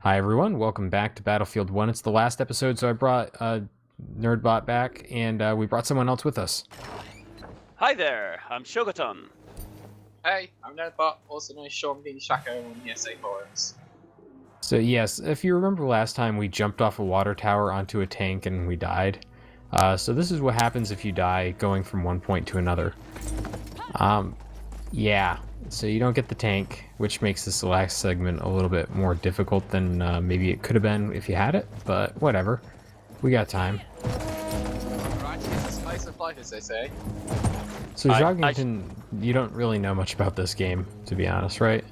Hi everyone, welcome back to Battlefield 1. It's the last episode, so I brought Nerdbot back, and we brought someone else with us. Hi there, I'm Shogaton. Hey, I'm Nerdbot, also known as Sean B. Shako on the SA forums. So yes, if you remember last time, we jumped off a water tower onto a tank and we died. So this is what happens if you die going from one point to another. Yeah, so you don't get the tank, which makes this last segment a little bit more difficult than maybe it could have been if you had it, but whatever. We got time. Right, it's a slice of life, as they say. So Joggington, you don't really know much about this game, to be honest, right?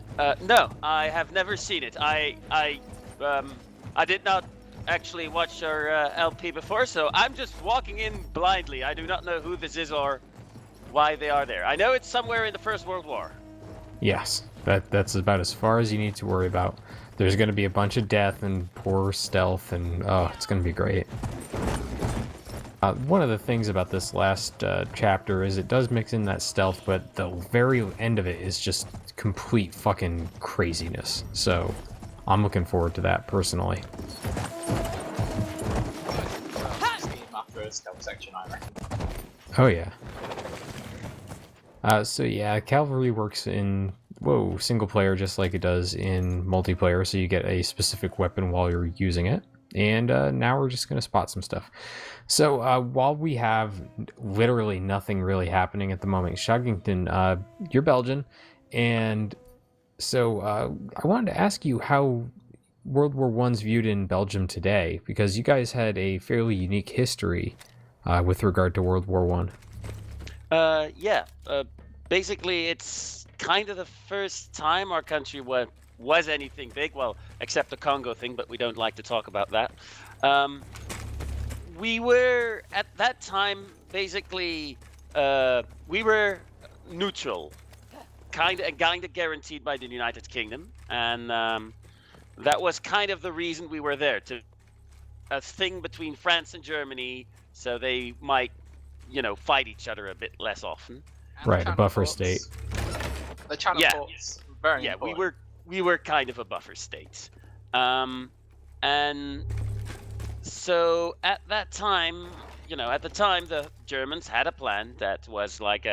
No, I have never seen it. I did not actually watch our LP before, so I'm just walking in blindly. I do not know who this is or why they are there. I know it's somewhere in the First World War. Yes, that's about as far as you need to worry about. There's going to be a bunch of death and poor stealth, and oh, it's going to be great. One of the things about this last chapter is it does mix in that stealth, but the very end of it is just complete fucking craziness. So I'm looking forward to that personally. After a stealth section, I reckon. Oh yeah. So yeah, cavalry works in single player just like it does in multiplayer. So you get a specific weapon while you're using it. And now we're just going to spot some stuff. So while we have literally nothing really happening at the moment, Shoggington, you're Belgian, and so I wanted to ask you how World War I's viewed in Belgium today, because you guys had a fairly unique history with regard to World War One. Yeah. Basically, it's kind of the first time our country was anything big. Well, except the Congo thing, but we don't like to talk about that. We were at that time basically we were neutral, kind of guaranteed by the United Kingdom, and that was kind of the reason we were there, to a thing between France and Germany, so they might, fight each other a bit less often. And Right, a buffer ports. state. The channel Yeah. ports, very Yeah, important. we were kind of a buffer state, and so at that time, the Germans had a plan that was like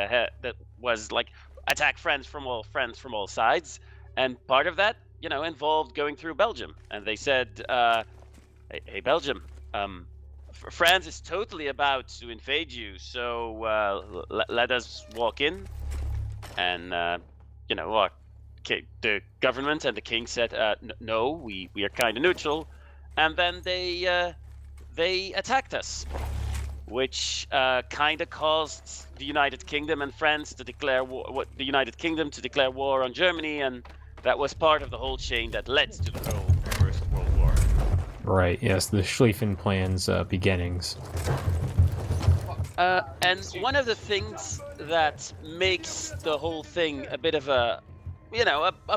attack friends from all sides, and part of that, involved going through Belgium. And they said, "Hey, Belgium, France is totally about to invade you, so let us walk in." And the government and the king said, "No, we are kind of neutral," and then they attacked us, which kind of caused the United Kingdom and France to declare war. The United Kingdom to declare war on Germany, and that was part of the whole chain that led to the whole First World War. Right, yes, the Schlieffen Plan's beginnings. And one of the things that makes the whole thing a bit of a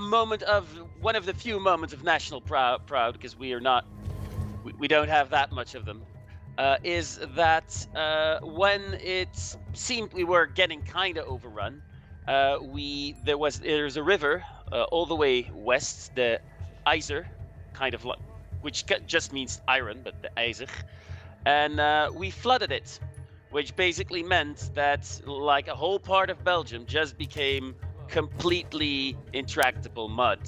moment of one of the few moments of national proud, because we don't have that much of them, is that when it seemed we were getting kind of overrun, there's a river all the way west, the Iser, kind of like, which just means iron, but the Iser, and we flooded it, which basically meant that like a whole part of Belgium just became completely intractable mud.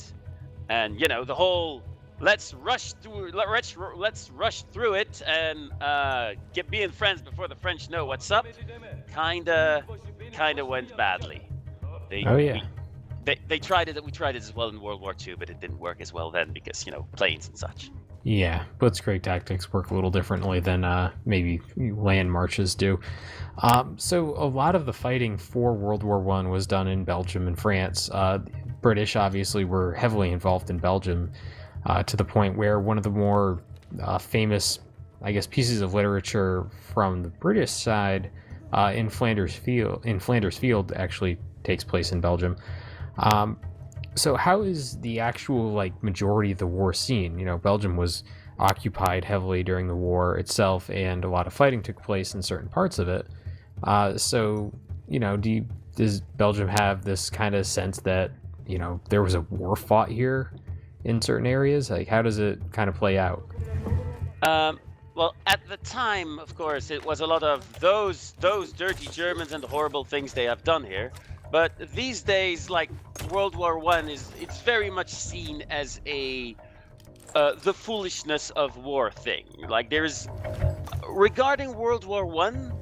And the whole let's rush through it and be in France before the French know what's up kinda went badly. They tried it. We tried it as well in World War II, but it didn't work as well then because planes and such. Yeah, blitzkrieg tactics work a little differently than maybe land marches do. So a lot of the fighting for World War One was done in Belgium and France. British obviously were heavily involved in Belgium, to the point where one of the more famous, I guess, pieces of literature from the British side in Flanders Field actually takes place in Belgium. So how is the actual majority of the war seen? Belgium was occupied heavily during the war itself, and a lot of fighting took place in certain parts of it. So does Belgium have this kind of sense that there was a war fought here, in certain areas? Like, how does it kind of play out? Well, at the time, of course, it was a lot of those dirty Germans and the horrible things they have done here. But these days, like World War One it's very much seen as a the foolishness of war thing. Like there's regarding World War One,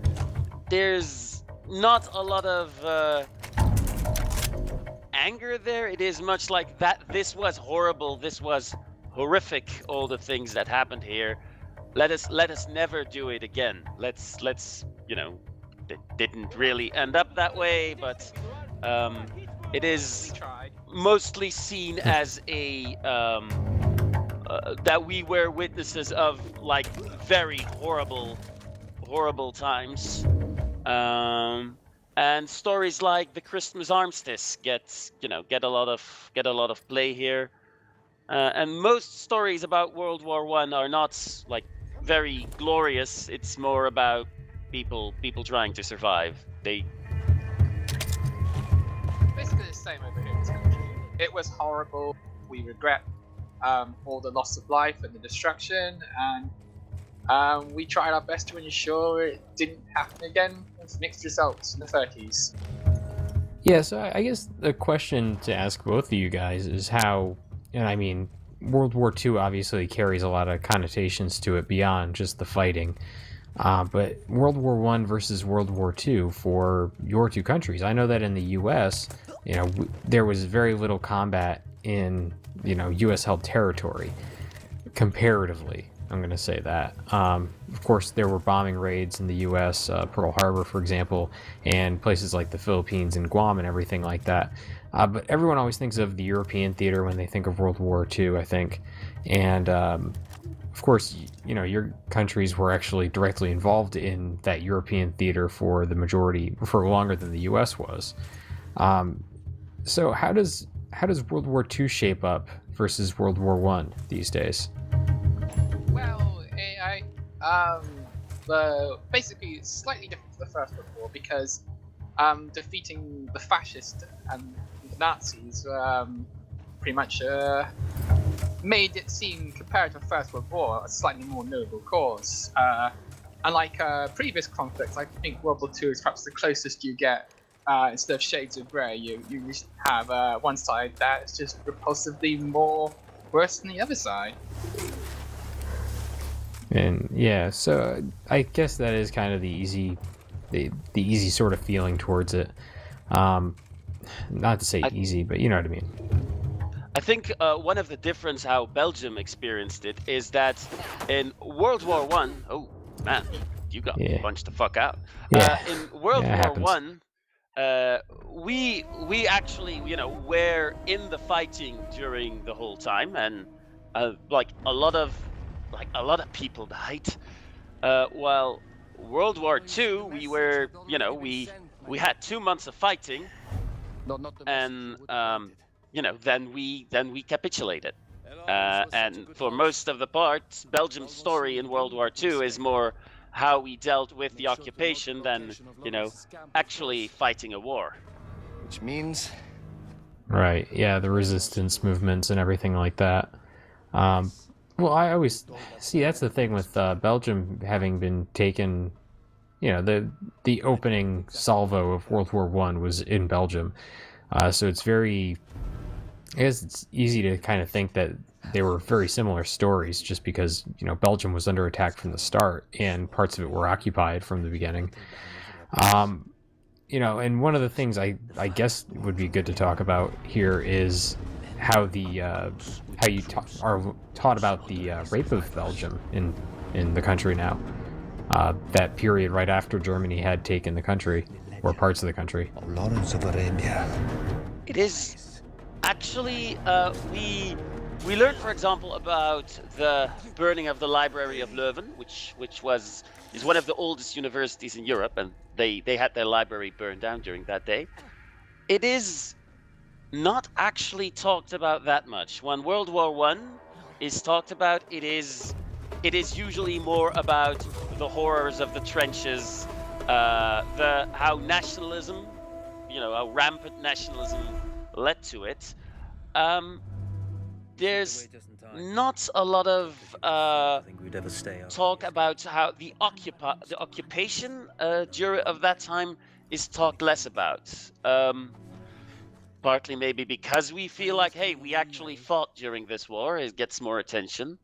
there's not a lot of anger there. It is much like that. This was horrible. This was horrific. All the things that happened here. Let us never do it again. Let's it didn't really end up that way, but it is mostly seen as a that we were witnesses of like very horrible times. And stories like the Christmas armistice get a lot of play here. And most stories about World War One are not like very glorious. It's more about people trying to survive. They Basically the same over here in this country. It was horrible. We regret all the loss of life and the destruction, and we tried our best to ensure it didn't happen again with mixed results in the 30s. Yeah, so I guess the question to ask both of you guys is how, and I mean, World War II obviously carries a lot of connotations to it beyond just the fighting. But World War One versus World War II for your two countries, I know that in the U.S., there was very little combat in, U.S. held territory, comparatively. I'm going to say that. Of course, there were bombing raids in the U.S., Pearl Harbor, for example, and places like the Philippines and Guam and everything like that. But everyone always thinks of the European theater when they think of World War II, I think. And, of course, your countries were actually directly involved in that European theater for the majority, for longer than the U.S. was. So how does World War II shape up versus World War One these days? Well, basically it's slightly different to the First World War because defeating the fascists and the Nazis pretty much made it seem, compared to the First World War, a slightly more noble cause. Unlike previous conflicts, I think World War II is perhaps the closest you get. Instead of shades of grey, you have one side that is just repulsively more worse than the other side. And yeah, so I guess that is kind of the easy sort of feeling towards it. Not to say easy, but you know what I mean. I think one of the difference how Belgium experienced it is that in World War One, oh man, you got punched the fuck out. Yeah. In World War One, we actually were in the fighting during the whole time, and like a lot of people died. While World War II, we were we had 2 months of fighting, and then we capitulated. And for most of the part, Belgium's story in World War II is more how we dealt with the occupation than actually fighting a war. Which means, right? Yeah, the resistance movements and everything like that. Well, I always see that's the thing with Belgium having been taken. The opening salvo of World War One was in Belgium, so it's very. I guess it's easy to kind of think that they were very similar stories, just because Belgium was under attack from the start and parts of it were occupied from the beginning. And one of the things I guess would be good to talk about here is how you are taught about the rape of Belgium in the country now. That period right after Germany had taken the country, or parts of the country. Lawrence of Arabia. It is actually we learned, for example, about the burning of the Library of Leuven, which is one of the oldest universities in Europe, and they had their library burned down during that day. It is not actually talked about that much. When World War One is talked about, it is usually more about the horrors of the trenches, how nationalism, how rampant nationalism led to it. there's not a lot of talk about how the occupation during of that time is talked less about. Partly maybe because we feel like, hey, we actually fought during this war. It gets more attention.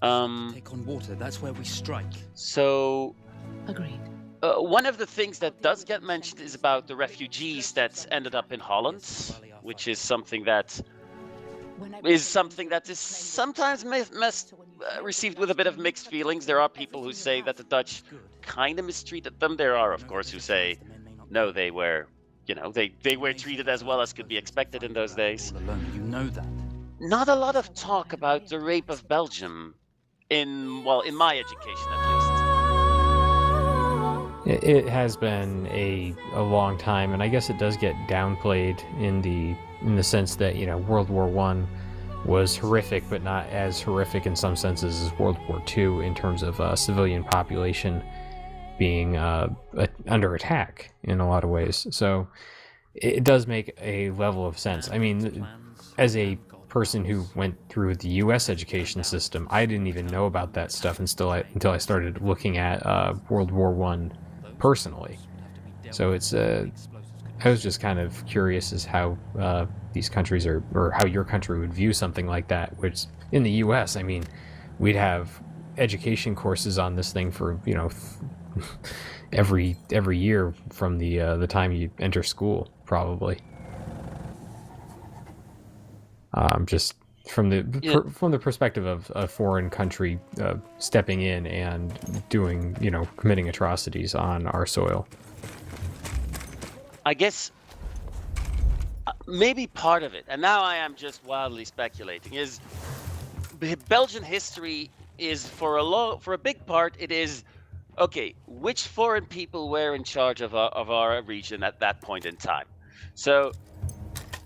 Take on water. That's where we strike. So Agreed. one of the things that does get mentioned is about the refugees that ended up in Holland, which is something that is sometimes received with a bit of mixed feelings. There are people who say that the Dutch kind of mistreated them. There are, of course, who say no, they were, they were treated as well as could be expected in those days. You know that. Not a lot of talk about the rape of Belgium in my education at least. It has been a long time, and I guess it does get downplayed in the sense that World War I was horrific, but not as horrific in some senses as World War II in terms of civilian population being under attack in a lot of ways. So it does make a level of sense. I mean, as a person who went through the U.S. education system, I didn't even know about that stuff until I started looking at World War I personally. So it's I was just kind of curious as how these countries or how your country would view something like that. Which in the U.S., I mean, we'd have education courses on this thing for every year from the time you enter school, probably. Just from the perspective of a foreign country stepping in and doing, committing atrocities on our soil. I guess maybe part of it, and now I am just wildly speculating, is Belgian history is for a big part it is okay. Which foreign people were in charge of our region at that point in time? So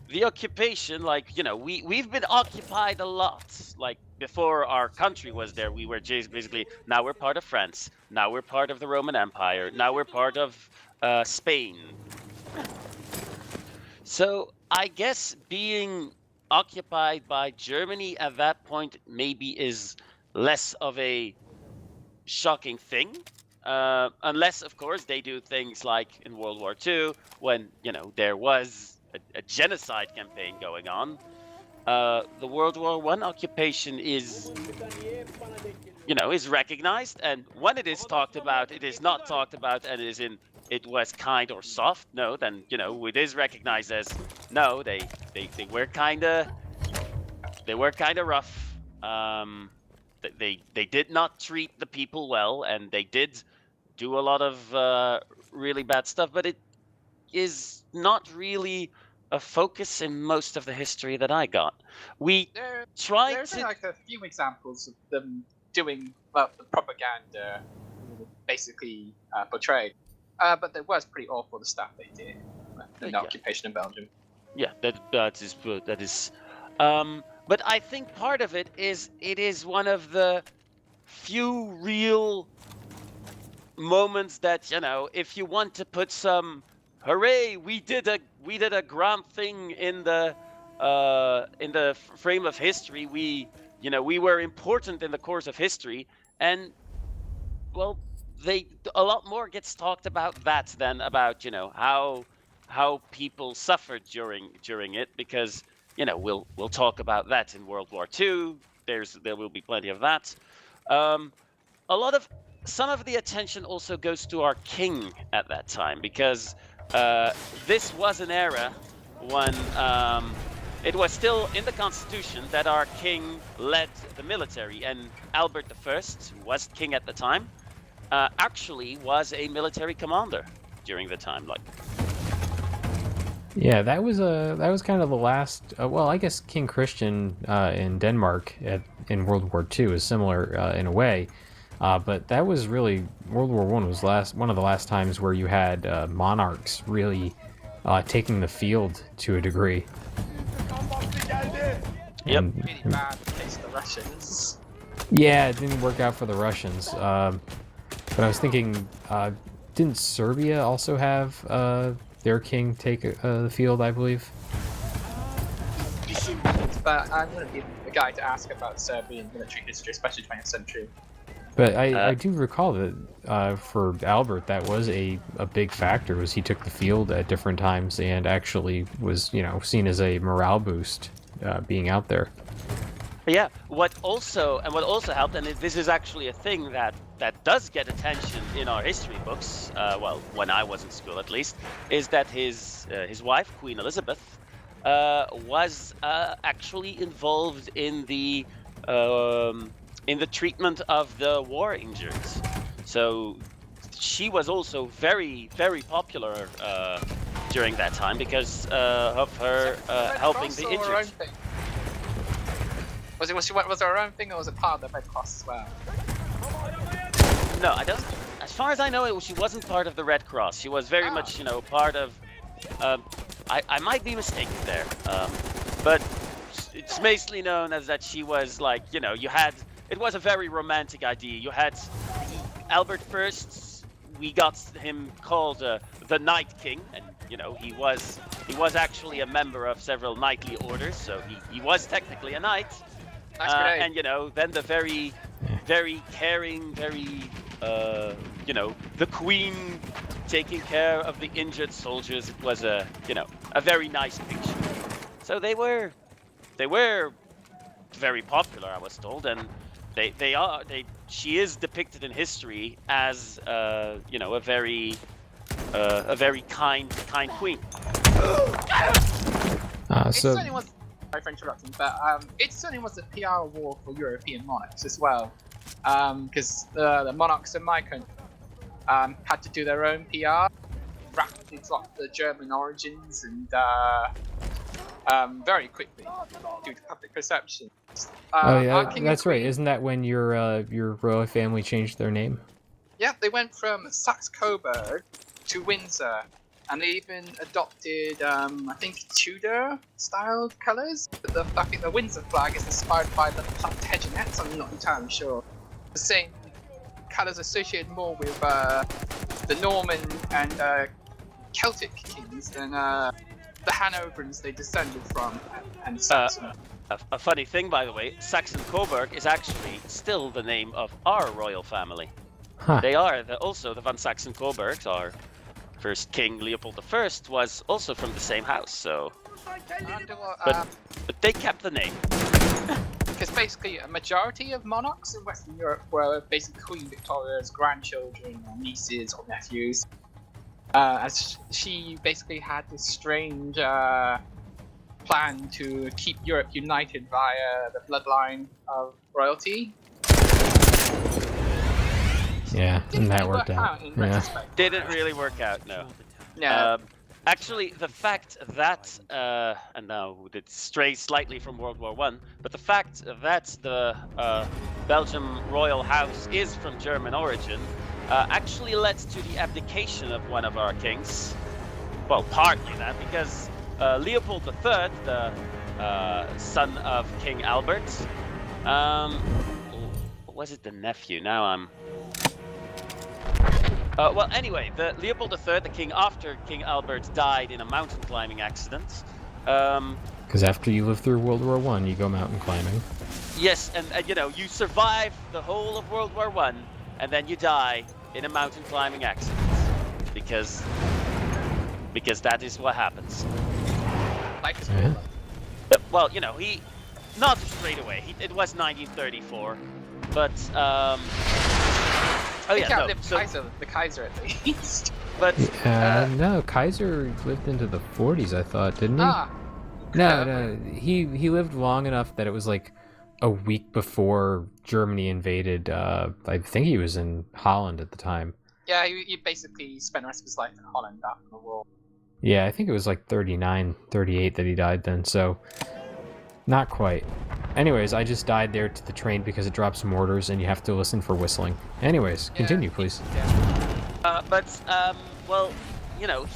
the occupation, we've been occupied a lot. Like before our country was there, we were basically, now we're part of France. Now we're part of the Roman Empire. Now we're part of Spain. So I guess being occupied by Germany at that point maybe is less of a shocking thing. Unless, of course, they do things like in World War II when, there was a genocide campaign going on. The World War I occupation is recognized, and when it is talked about, it is not talked about, and it was kind or soft. No, then it is recognized as no. They were kind of rough. They did not treat the people well, and they did do a lot of really bad stuff. But it is not really a focus in most of the history that I got. We tried There's to like a few examples of them doing the propaganda, basically portrayed. But it was pretty awful, the stuff they did in the occupation in Belgium. Yeah, that is. But I think part of it is one of the few real moments that if you want to put some hooray, we did a grand thing in the frame of history. We were important in the course of history, and well, a lot more gets talked about that than about how people suffered during it, because we'll talk about that in World War II. There will be plenty of that. Some of the attention also goes to our king at that time, because this was an era when it was still in the constitution that our king led the military, and Albert I, who was king at the time, actually was a military commander during the time. Yeah, that was kind of the last. I guess King Christian in Denmark in World War II is similar in a way, but that was really World War I was one of the last times where you had monarchs really taking the field to a degree. Yep. Really bad against the Russians. Yeah, it didn't work out for the Russians. But I was thinking, didn't Serbia also have their king take the field, I believe? But I'm going to give the guy to ask about Serbian military history, especially 20th century. But I do recall that for Albert, that was a big factor. Was he took the field at different times and actually was seen as a morale boost being out there. Yeah, what also helped, and this is actually a thing that does get attention in our history books, well, when I was in school at least, is that his wife, Queen Elizabeth, was actually involved in the treatment of the war injured. So she was also very, very popular during that time because of her helping the injured. Was there her own thing, or was it part of the Red Cross as well? No, I don't. As far as I know, she wasn't part of the Red Cross. She was very much, part of. I might be mistaken there, but it's mostly known as that she was like, you had. It was a very romantic idea. You had Albert First. We got him called the Night King, and he was actually a member of several knightly orders, so he was technically a knight. And then the very, very caring, very the Queen taking care of the injured soldiers. It was a very nice picture. So they were very popular, I was told, and she is depicted in history as a very kind queen. It certainly was. Sorry for interrupting, but it certainly was a PR war for European monarchs as well, because the monarchs in my country had to do their own PR, rapidly drop the German origins, and very quickly due to public perception. Oh yeah, that's right. Isn't that when your royal family changed their name? Yeah, they went from Saxe-Coburg to Windsor. And they even adopted, I think, Tudor-styled colours. I think the Windsor flag is inspired by the Plantagenets, I'm not entirely sure. The same colours associated more with the Norman and Celtic kings than the Hanoverians they descended from, and Saxon. A funny thing, by the way, Saxon-Coburg is actually still the name of our royal family. Huh. They are also the Van Saxon-Coburgs are. First King Leopold I was also from the same house, so. But they kept the name. Because basically a majority of monarchs in Western Europe were basically Queen Victoria's grandchildren or nieces or nephews. As she basically had this strange plan to keep Europe united via the bloodline of royalty. Yeah, and that worked out. Yeah. Didn't really work out, no. No. Actually, the fact that, and now it strays slightly from World War I, but the fact that the Belgium royal house is from German origin actually led to the abdication of one of our kings. Well, partly that, because Leopold III, the son of King Albert, was it the nephew? Now I'm... well, anyway, the Leopold III, the king after King Albert died in a mountain climbing accident. Because after you live through World War I, you go mountain climbing. Yes, and you survive the whole of World War I, and then you die in a mountain climbing accident. Because that is what happens. Life is Yeah. Well, he... Not straight away. It was 1934, but... Oh yeah, no. The Kaiser at least. But no, Kaiser lived into the 40s, I thought, didn't he? No, he lived long enough that it was like a week before Germany invaded. I think he was in Holland at the time. Yeah, he basically spent the rest of his life in Holland after the war. Yeah, I think it was like 39, 38 that he died then, so not quite. Anyways, I just died there to the train because it dropped some orders and you have to listen for whistling. Anyways, continue, please. Yeah. Well,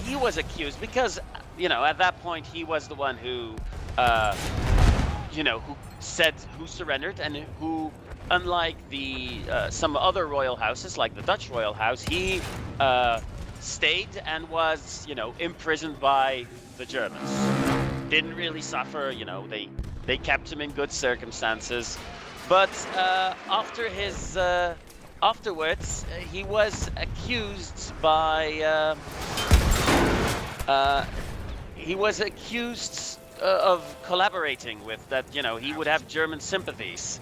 he was accused because, at that point he was the one who, who surrendered and who, unlike the some other royal houses, like the Dutch royal house, he stayed and was, imprisoned by the Germans. Didn't really suffer, They kept him in good circumstances, but afterwards he was accused by of collaborating with that. He would have German sympathies.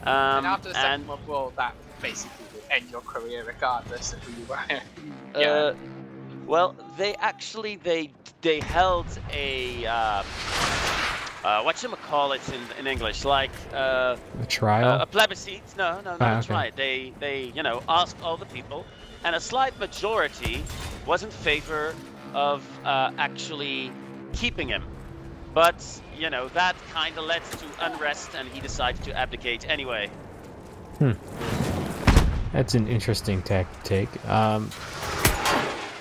And after the Second World War, that basically would end your career regardless of who you were. Well, they held a whatchamacallit in English, like A trial? a plebiscite. No, not a trial. They asked all the people, and a slight majority was in favor of actually keeping him. But that kind of led to unrest, and he decided to abdicate anyway. That's an interesting tack to take.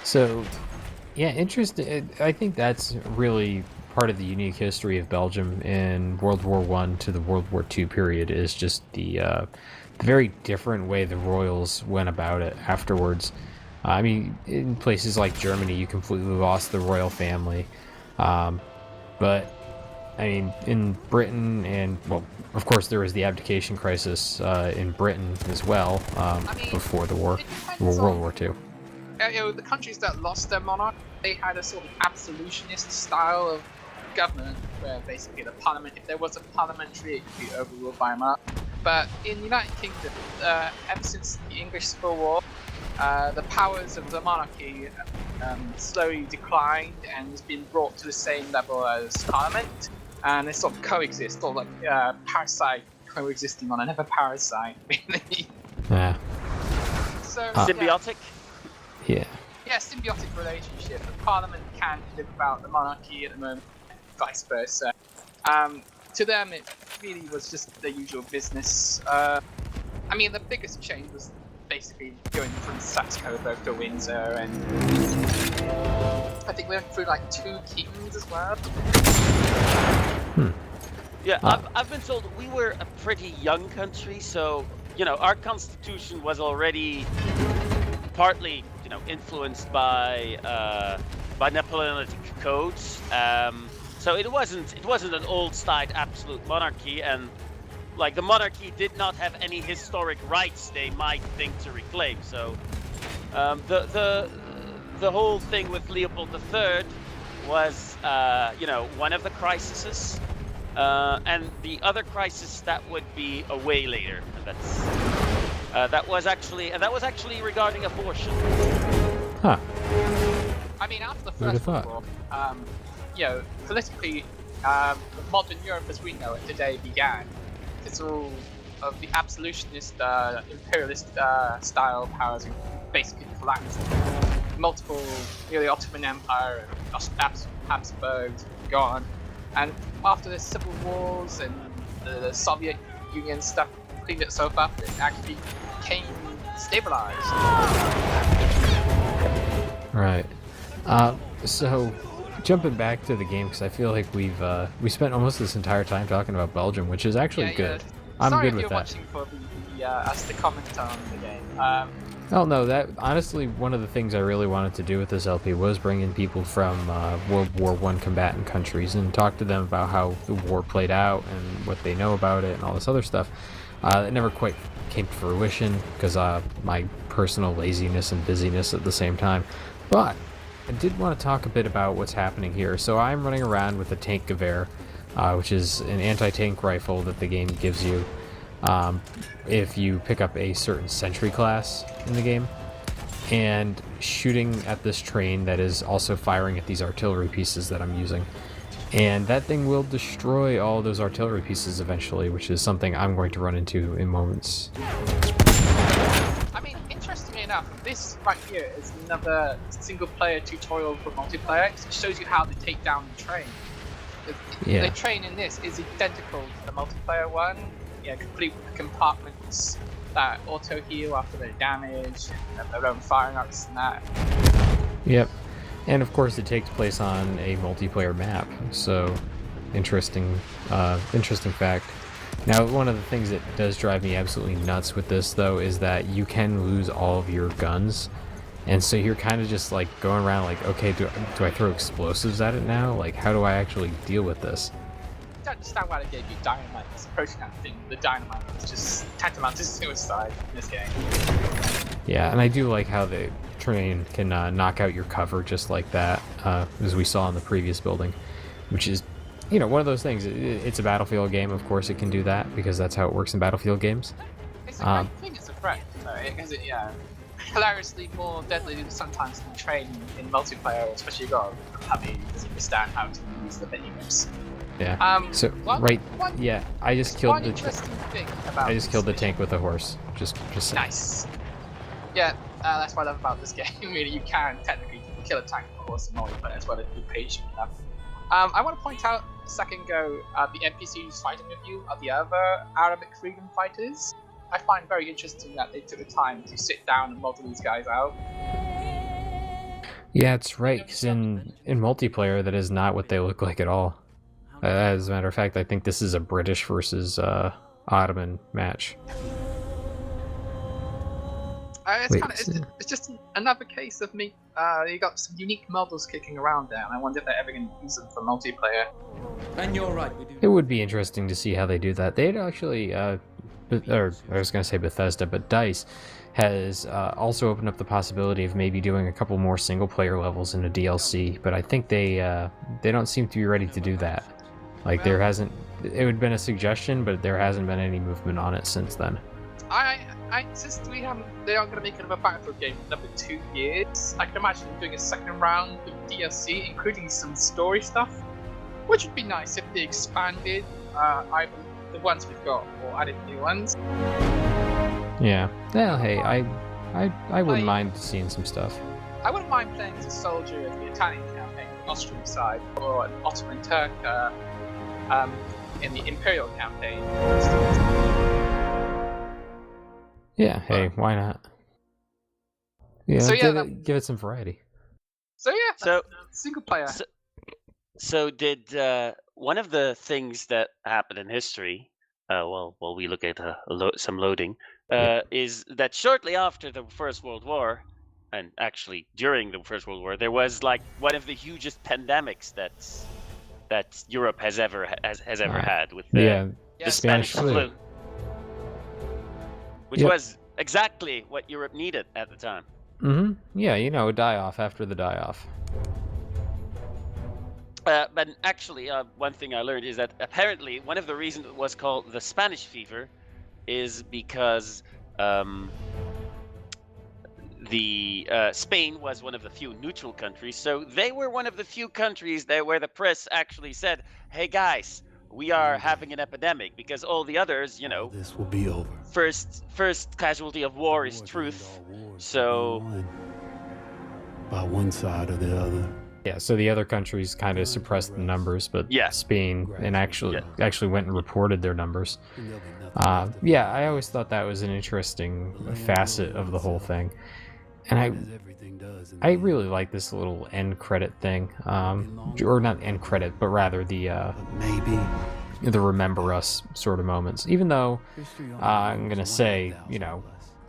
So, yeah, interesting. I think that's really part of the unique history of Belgium in World War I to the World War II period, is just the very different way the royals went about it afterwards. I mean, in places like Germany, you completely lost the royal family. But, I mean, in Britain, and, well, of course, there was the abdication crisis in Britain as well before the war, World War II. The countries that lost their monarch, they had a sort of absolutionist style of government, where basically the parliament, if there was a parliamentary, it could be overruled by a monarch. But in the United Kingdom, ever since the English Civil War, the powers of the monarchy slowly declined and has been brought to the same level as Parliament, and they sort of coexist, or like parasite coexisting on another parasite, really. Yeah. So Symbiotic. Yeah. Yeah, symbiotic relationship. The Parliament can live without the monarchy at the moment, vice versa. To them, it really was just the usual business. I mean, the biggest change was basically going from Saxe-Coburg to Windsor, and I think we went through like 2 kings as well. Yeah, I've been told we were a pretty young country, so our constitution was already partly influenced by Napoleonic codes. So it wasn't an old-style absolute monarchy, and like the monarchy did not have any historic rights they might think to reclaim. So the whole thing with Leopold III was one of the crises, and the other crisis that would be away later, and that was actually regarding abortion. Huh. I mean, after the First World War, politically, modern Europe as we know it today began. It's all of the absolutionist, imperialist style powers basically collapsed. Multiple, the Ottoman Empire and Habsburgs gone, and after the civil wars and the Soviet Union stuff cleaned itself up, it actually became stabilized. Right. So, jumping back to the game, because I feel like we spent almost this entire time talking about Belgium, which is actually good. I'm Sorry good with if you're that. watching for us to comment on the game. Oh no, that honestly, one of the things I really wanted to do with this LP was bring in people from World War I combatant countries and talk to them about how the war played out and what they know about it and all this other stuff. It never quite came to fruition because my personal laziness and busyness at the same time. But I did want to talk a bit about what's happening here. So I'm running around with a tank Gewehr, which is an anti-tank rifle that the game gives you if you pick up a certain sentry class in the game, and shooting at this train that is also firing at these artillery pieces that I'm using. And that thing will destroy all those artillery pieces eventually, which is something I'm going to run into in moments. I mean, interestingly enough, this right here is another single-player tutorial for multiplayer. It shows you how to take down the train. The train in this is identical to the multiplayer one. Complete with compartments that auto-heal after they're damaged, and have their own firing arcs and that. Yep. And of course it takes place on a multiplayer map, so interesting fact. Now, one of the things that does drive me absolutely nuts with this, though, is that you can lose all of your guns, and so you're kind of just like going around like, okay, do I throw explosives at it now? Like, how do I actually deal with this? don't understand why they gave you dynamite as a proton thing. The dynamite is just tantamount to suicide in this game. Yeah, and I do like how the train can knock out your cover just like that, as we saw in the previous building, which is, one of those things. It's a Battlefield game, of course it can do that, because that's how it works in Battlefield games. It's a great thing as a threat, though, because it, hilariously more deadly sometimes than train in multiplayer, especially you got a puppy who doesn't understand how to use the mini-maps. Yeah. I just killed the tank with a horse. Just saying. Nice. Yeah, that's what I love about this game. Really, you can technically kill a tank with a horse in multiplayer as well if you're patient enough. I want to point out a second ago, the NPCs fighting with you are the other Arabic freedom fighters. I find very interesting that they took the time to sit down and model these guys out. Yeah, it's right, because in multiplayer, that is not what they look like at all. As a matter of fact, I think this is a British versus Ottoman match. It's just another case of me. You got some unique models kicking around there, and I wonder if they're ever going to use them for multiplayer. And you're right, we do. It would be interesting to see how they do that. They'd actually, or I was going to say Bethesda, but DICE has also opened up the possibility of maybe doing a couple more single-player levels in a DLC, but I think they don't seem to be ready to do that. Like, there hasn't. It would have been a suggestion, but there hasn't been any movement on it since then. Since they aren't going to make another Battlefield game for another 2 years, I can imagine them doing a second round of DLC, including some story stuff, which would be nice if they expanded either the ones we've got or added new ones. Yeah. Well, hey, I wouldn't mind seeing some stuff. I wouldn't mind playing as a soldier in the Italian campaign, the Austrian side, or an Ottoman Turk in the Imperial campaign. Yeah, hey, why not? Yeah, so, give it some variety. So single player. So did one of the things that happened in history, while we look at some loading, is that shortly after the First World War, and actually during the First World War, there was like one of the hugest pandemics that Europe has ever had with the Spanish flu. Which was exactly what Europe needed at the time. Mm-hmm. Yeah, a die-off after the die-off. But actually, one thing I learned is that apparently one of the reasons it was called the Spanish fever is because Spain was one of the few neutral countries, so they were one of the few countries where the press actually said, "Hey guys, we are having an epidemic," because all the others, this will be over. First casualty of war is truth. So by one side or the other. Yeah, so the other countries kind of suppressed the numbers, but Spain and actually went and reported their numbers. I always thought that was an interesting facet of the whole thing. And I really like this little end credit thing, or not end credit, but rather the remember us sort of moments. Even though I'm gonna say,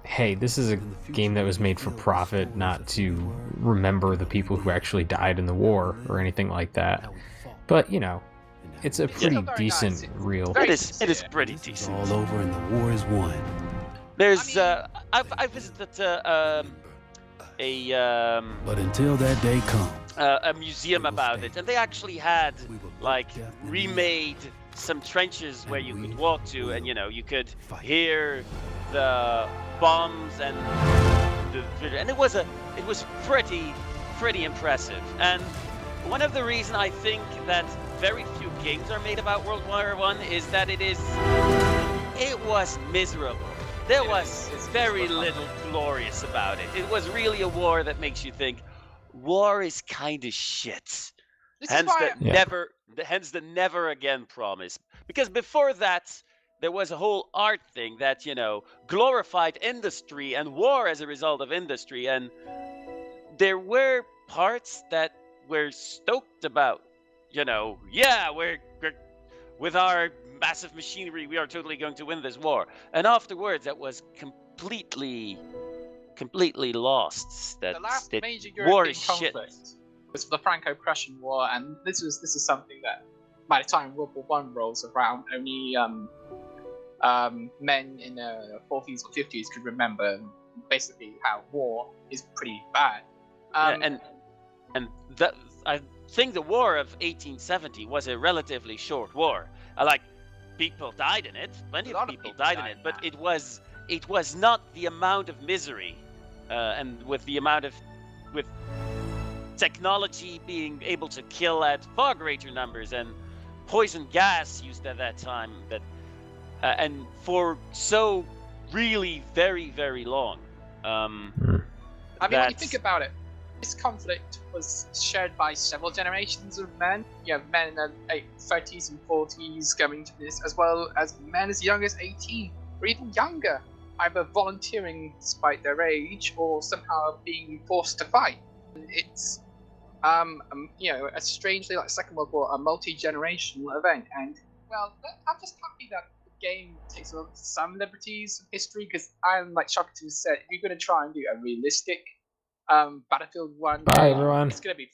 hey, this is a game that was made for profit, not to remember the people who actually died in the war or anything like that. But it's a pretty decent reel. It is pretty decent. All over and the war is won. There's I visited but until that day comes, a museum about it, and they actually had like remade some trenches where you could walk to, and you could hear the bombs and it was pretty impressive. And one of the reasons I think that very few games are made about World War I is that it was miserable. There was very little glorious about it. It was really a war that makes you think, war is kind of shit. Hence the never again promise. Because before that, there was a whole art thing that, glorified industry and war as a result of industry. And there were parts that were stoked about, we're with our massive machinery, we are totally going to win this war. And afterwards, that was completely lost. The last major European conflict was the Franco-Prussian War, and this is something that by the time World War One rolls around, only men in the 40s or 50s could remember basically how war is pretty bad. And that I think the War of 1870 was a relatively short war. Like, people died in it. Plenty of people died in it, but it was not the amount of misery, and with technology being able to kill at far greater numbers and poison gas used at that time, that and for so really very, very long. I mean, when you think about it, this conflict was shared by several generations of men. You have men in their 30s and 40s going to this, as well as men as young as 18 or even younger, either volunteering despite their age or somehow being forced to fight. It's a strangely, like Second World War, a multi-generational event, and well, I'm just happy that the game takes some liberties of history, because I'm like Shockerton said, if you're going to try and do a realistic Battlefield 1, Bye, everyone. it's going to be